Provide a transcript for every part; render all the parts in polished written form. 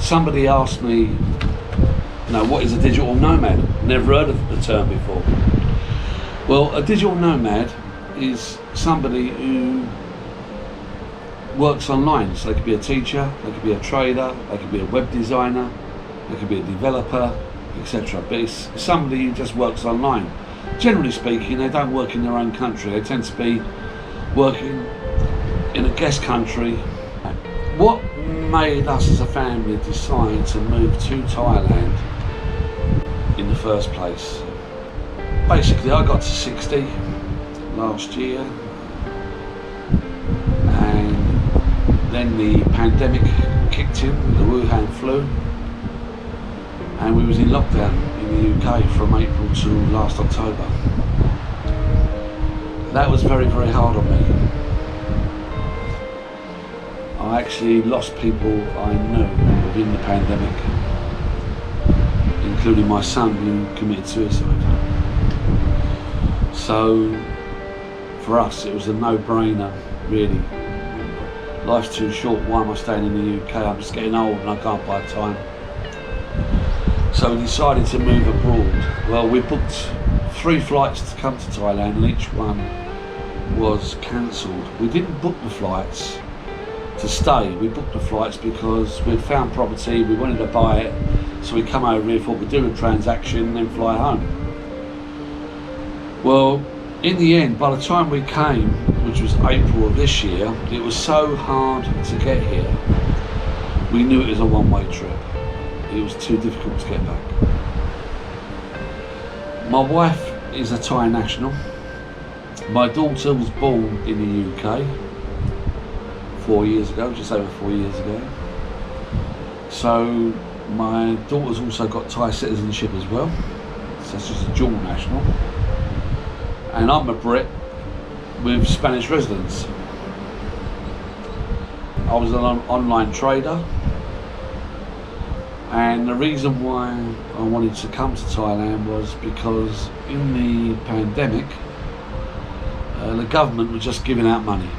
Somebody asked me, what is a digital nomad? Never heard of the term before. Well, a digital nomad is somebody who works online. So they could be a teacher, they could be a trader, they could be a web designer, they could be a developer, etc. But it's somebody who just works online. Generally speaking, they don't work in their own country. They tend to be working in a guest country. What made us as a family decide to move to Thailand in the first place? Basically, I got to 60 last year, and then the pandemic kicked in, the Wuhan flu, and we was in lockdown in the UK from April to last October. That was very, very hard on me. I actually lost people I knew within the pandemic, including my son who committed suicide. So for us it was a no-brainer, really. Life's too short, why am I staying in the UK? I'm just getting old and I can't buy time. So we decided to move abroad. Well, we booked 3 flights to come to Thailand and each one was cancelled. We didn't book the flights to stay, we booked the flights because we'd found property, we wanted to buy it, so we come over here, thought we'd do a transaction and then fly home. Well, in the end, by the time we came, which was April of this year, it was so hard to get here, we knew it was a one-way trip. It was too difficult to get back. My wife is a Thai national. My daughter was born in the UK 4 years ago, just over 4 years ago. So my daughter's also got Thai citizenship as well. So she's a dual national. And I'm a Brit with Spanish residence. I was an online trader. And the reason why I wanted to come to Thailand was because in the pandemic, the government was just giving out money.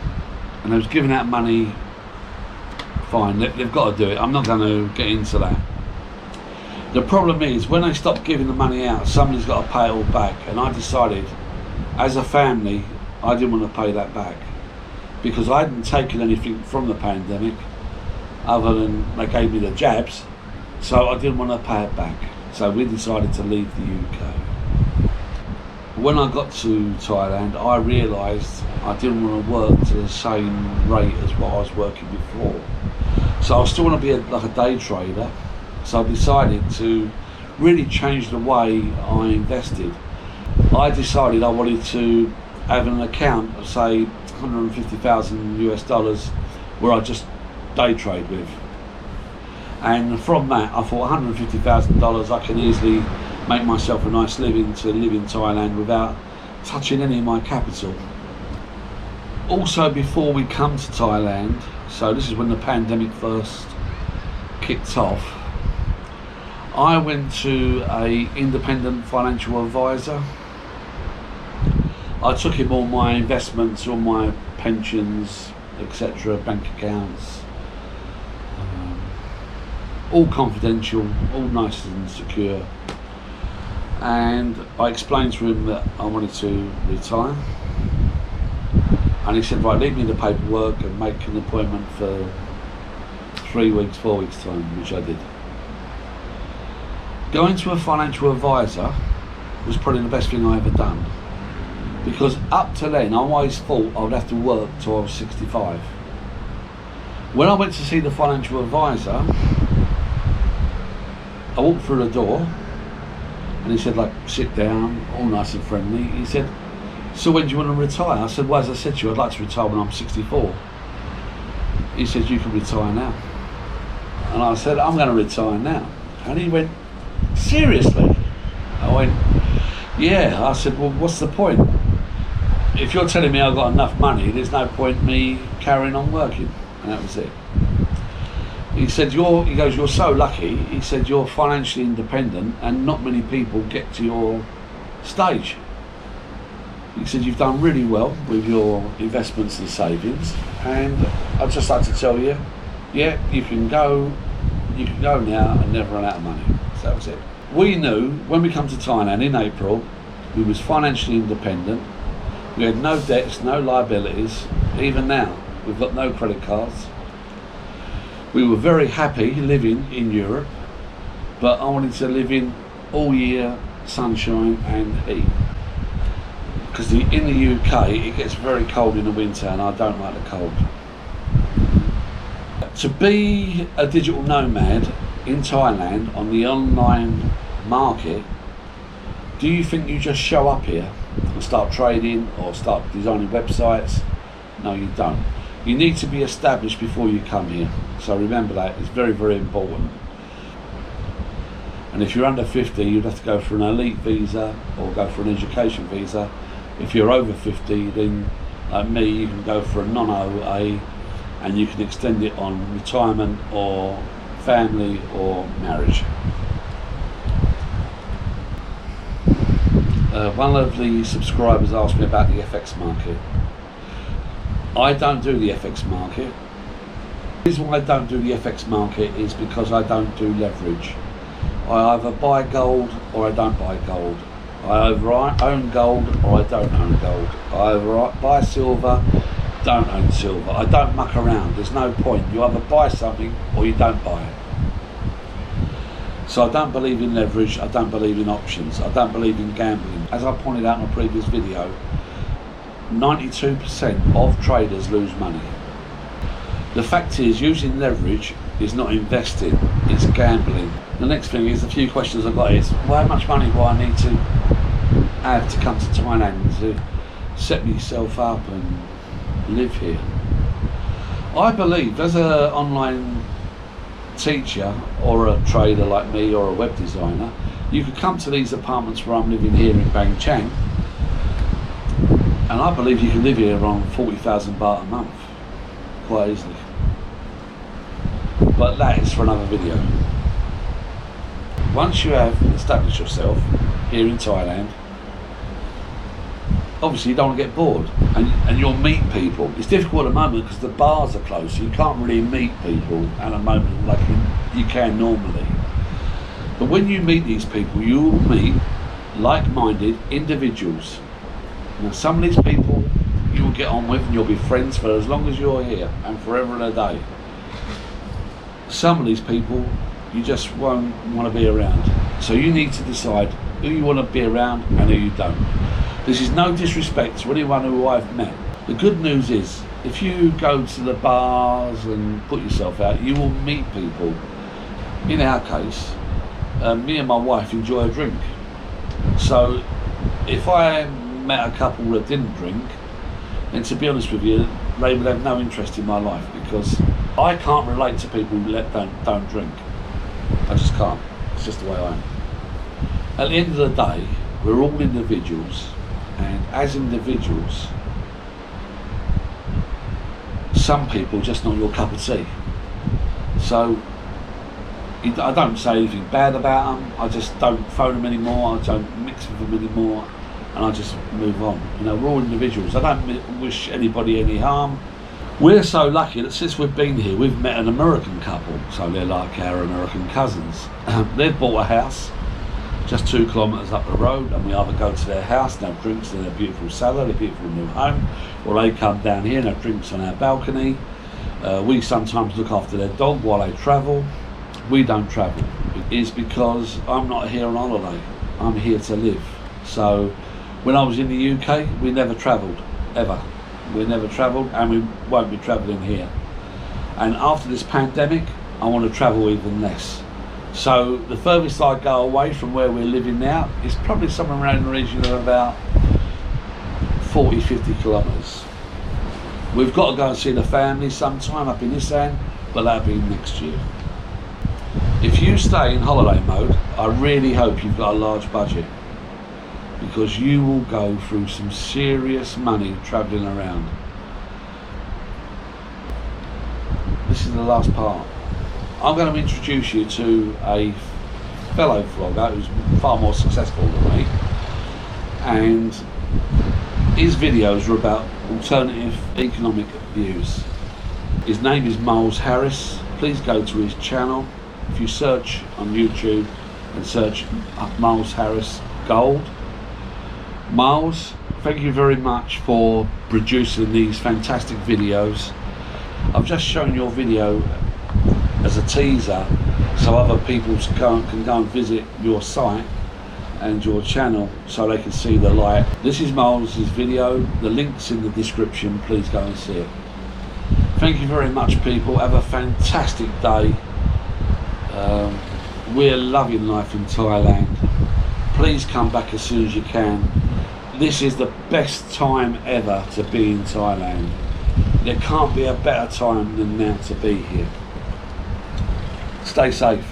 And they was giving out money, fine, they've got to do it. I'm not going to get into that. The problem is, when they stop giving the money out, somebody's got to pay it all back. And I decided, as a family, I didn't want to pay that back. Because I hadn't taken anything from the pandemic, other than they gave me the jabs. So I didn't want to pay it back. So we decided to leave the UK. When I got to Thailand, I realised I didn't want to work to the same rate as what I was working before. So I still want to be like a day trader. So I decided to really change the way I invested. I decided I wanted to have an account of, say, 150,000 US dollars where I just day trade with. And from that, I thought $150,000, I can easily make myself a nice living to live in Thailand without touching any of my capital. Also, before we come to Thailand, so this is when the pandemic first kicked off, I went to an independent financial advisor. I took him all my investments, all my pensions, etc., bank accounts, all confidential, all nice and secure. And I explained to him that I wanted to retire. And he said, right, leave me the paperwork and make an appointment for 3 weeks, 4 weeks time, which I did. Going to a financial advisor was probably the best thing I ever done. Because up to then, I always thought I would have to work till I was 65. When I went to see the financial advisor, I walked through the door and he said, like, sit down, all nice and friendly. He said, so when do you want to retire? I said, well, as I said to you, I'd like to retire when I'm 64. He said, you can retire now. And I said, I'm going to retire now. And he went, seriously? I went, yeah. I said, well, what's the point? If you're telling me I've got enough money, there's no point me carrying on working. And that was it. He said, he goes, you're so lucky. He said, you're financially independent and not many people get to your stage. He said, you've done really well with your investments and savings, and I'd just like to tell you, yeah, you can go you can go now and never run out of money. So that was it. We knew when we come to Thailand in April, we was financially independent. We had no debts, no liabilities. Even now, we've got no credit cards. We were very happy living in Europe, but I wanted to live in all year sunshine and heat. Because in the UK, it gets very cold in the winter and I don't like the cold. To be a digital nomad in Thailand on the online market, do you think you just show up here and start trading or start designing websites? No, you don't. You need to be established before you come here. So remember that, it's very, very important. And if you're under 50, you'd have to go for an elite visa or go for an education visa. If you're over 50, then like me, you can go for a non-OA and you can extend it on retirement or family or marriage. One of the subscribers asked me about the FX market. I don't do the FX market. The reason why I don't do the FX market is because I don't do leverage. I either buy gold or I don't buy gold. I either own gold or I don't own gold. I either buy silver, don't own silver. I don't muck around. There's no point. You either buy something or you don't buy it. So I don't believe in leverage. I don't believe in options. I don't believe in gambling. As I pointed out in a previous video, 92% of traders lose money. The fact is, using leverage is not investing, it's gambling. The next thing is, a few questions I've got is, well, how much money do I need to have to come to Thailand to set myself up and live here? I believe as an online teacher or a trader like me or a web designer, you could come to these apartments where I'm living here in Bang Chang, and I believe you can live here on 40,000 baht a month quite easily. But that is for another video. Once you have established yourself here in Thailand, obviously you don't want to get bored and you'll meet people. It's difficult at the moment because the bars are closed, so you can't really meet people at the moment like you can normally. But when you meet these people, you will meet like-minded individuals. Now some of these people you will get on with and you'll be friends for as long as you're here and forever and a day. Some of these people you just won't want to be around. So you need to decide who you want to be around and who you don't. This is no disrespect to anyone who I've met. The good news is, if you go to the bars and put yourself out, you will meet people. In our case, me and my wife enjoy a drink. So if I met a couple that didn't drink, then to be honest with you, they would have no interest in my life because I can't relate to people who don't drink. I just can't. It's just the way I am. At the end of the day, we're all individuals, and as individuals, some people just not your cup of tea. So I don't say anything bad about them. I just don't phone them anymore. I don't mix with them anymore, and I just move on. You know, we're all individuals. I don't wish anybody any harm. We're so lucky that since we've been here, we've met an American couple, so they're like our American cousins. They've bought a house just 2 kilometres up the road, and we either go to their house and have drinks in their beautiful cellar, their beautiful new home, or they come down here and have drinks on our balcony. We sometimes look after their dog while they travel. We don't travel. It's because I'm not here on holiday. I'm here to live. So when I was in the UK, we never travelled, ever. We never travelled, and we won't be travelling here. And after this pandemic, I want to travel even less. So the furthest I go away from where we're living now is probably somewhere around the region of about 40-50 kilometres. We've got to go and see the family sometime up in this end, but that'll be next year. If you stay in holiday mode, I really hope you've got a large budget, because you will go through some serious money travelling around. This is the last part. I'm going to introduce you to a fellow vlogger who's far more successful than me, and his videos are about alternative economic views. His name is Miles Harris. Please go to his channel If you search on YouTube and search up Miles Harris Gold. Miles, thank you very much for producing these fantastic videos. I've just shown your video as a teaser so other people can go and visit your site and your channel so they can see the light. This is Miles' video. The link's in the description. Please go and see it. Thank you very much, people. Have a fantastic day. We're loving life in Thailand. Please come back as soon as you can. This is the best time ever to be in Thailand. There can't be a better time than now to be here. Stay safe.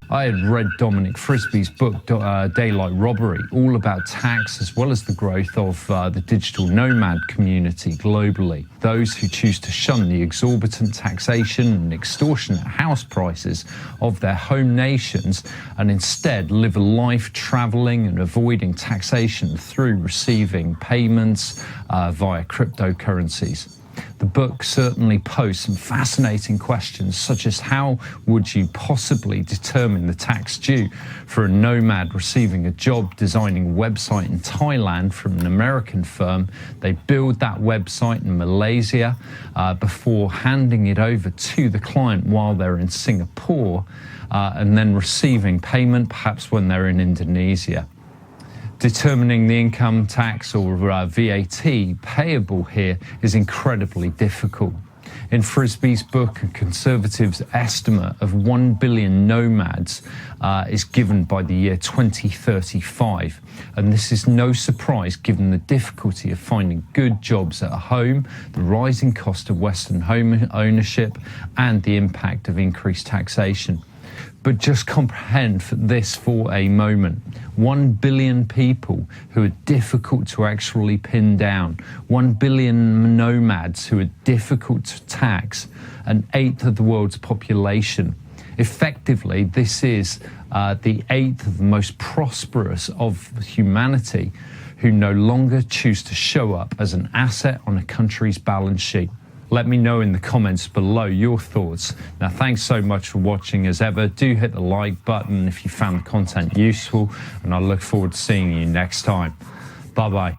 I had read Dominic Frisby's book, Daylight Robbery, all about tax as well as the growth of the digital nomad community globally. Those who choose to shun the exorbitant taxation and extortionate house prices of their home nations and instead live a life traveling and avoiding taxation through receiving payments via cryptocurrencies. The book certainly posed some fascinating questions, such as how would you possibly determine the tax due for a nomad receiving a job designing a website in Thailand from an American firm. They build that website in Malaysia before handing it over to the client while they're in Singapore and then receiving payment perhaps when they're in Indonesia. Determining the income tax or VAT payable here is incredibly difficult. In Frisby's book, a conservative's estimate of 1 billion nomads is given by the year 2035. And this is no surprise given the difficulty of finding good jobs at home, the rising cost of Western home ownership, and the impact of increased taxation. But just comprehend this for a moment. 1 billion people who are difficult to actually pin down. 1 billion nomads who are difficult to tax. An eighth of the world's population. Effectively, this is the eighth of the most prosperous of humanity who no longer choose to show up as an asset on a country's balance sheet. Let me know in the comments below your thoughts. Now, thanks so much for watching as ever. Do hit the like button if you found the content useful, and I look forward to seeing you next time. Bye-bye.